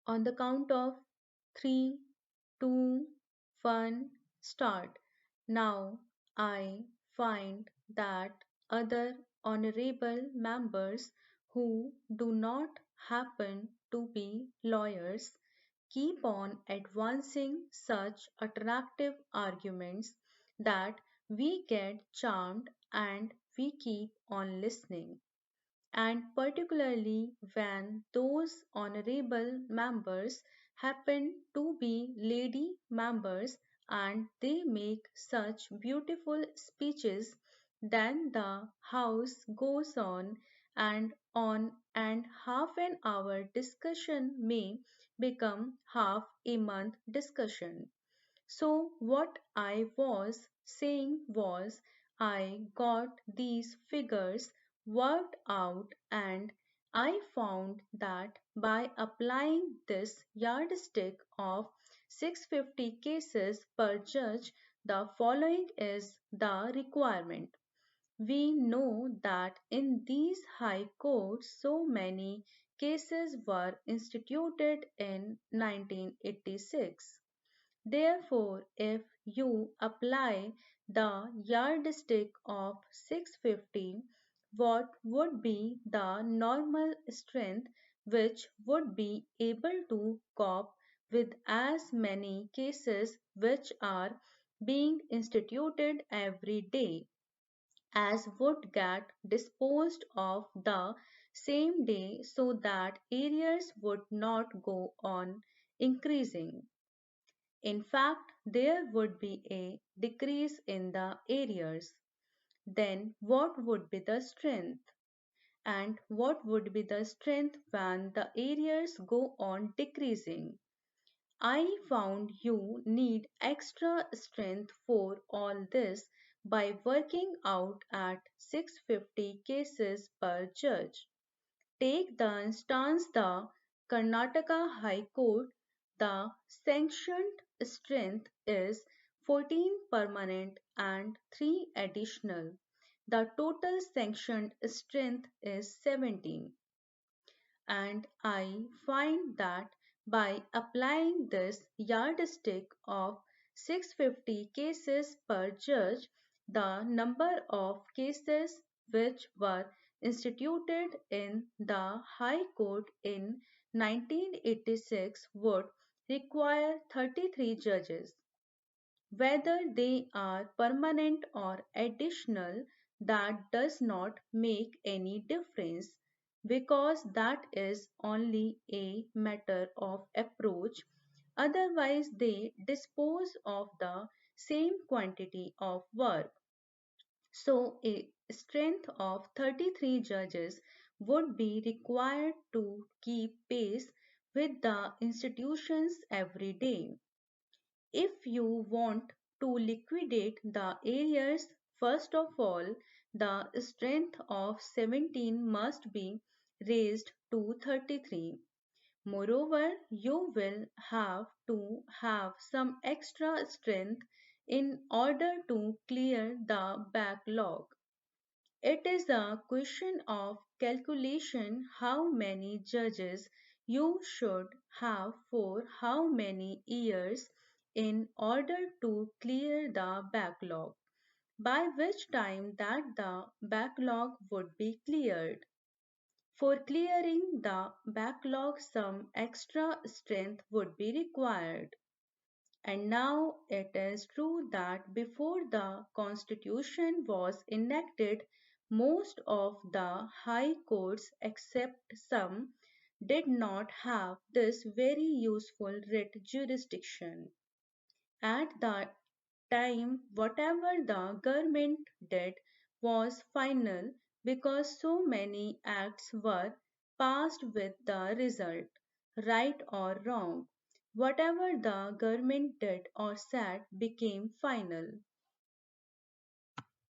On the count of 3, 2, 1, start. Now I find that other honorable members who do not happen to be lawyers keep on advancing such attractive arguments that we get charmed and we keep on listening, and particularly when those honorable members happen to be lady members and they make such beautiful speeches, then the house goes on, and half an hour discussion may become half a month discussion. So, what I was saying was, I got these figures worked out and I found that by applying this yardstick of 650 cases per judge, the following is the requirement. We know that in these high courts so many cases were instituted in 1986. Therefore, if you apply the yardstick of 650, what would be the normal strength which would be able to cope with as many cases which are being instituted every day as would get disposed of the same day, so that arrears would not go on increasing? In fact, there would be a decrease in the arrears. Then what would be the strength? And what would be the strength when the arrears go on decreasing? I found you need extra strength for all this by working out at 650 cases per judge. Take the instance the Karnataka High Court, the sanctioned strength is 14 permanent and 3 additional. The total sanctioned strength is 17, and I find that by applying this yardstick of 650 cases per judge, the number of cases which were instituted in the High Court in 1986 would require 33 judges. Whether they are permanent or additional, that does not make any difference, because that is only a matter of approach. Otherwise, they dispose of the same quantity of work. So, a strength of 33 judges would be required to keep pace with the institutions every day. If you want to liquidate the arrears, first of all, the strength of 17 must be raised to 33. Moreover, you will have to have some extra strength in order to clear the backlog. It is a question of calculation how many judges you should have for how many years in order to clear the backlog, by which time that the backlog would be cleared. For clearing the backlog, some extra strength would be required. And now it is true that before the Constitution was enacted, most of the high courts, except some, did not have this very useful writ jurisdiction. At that time, whatever the government did was final, because so many acts were passed with the result, right or wrong. Whatever the government did or said became final.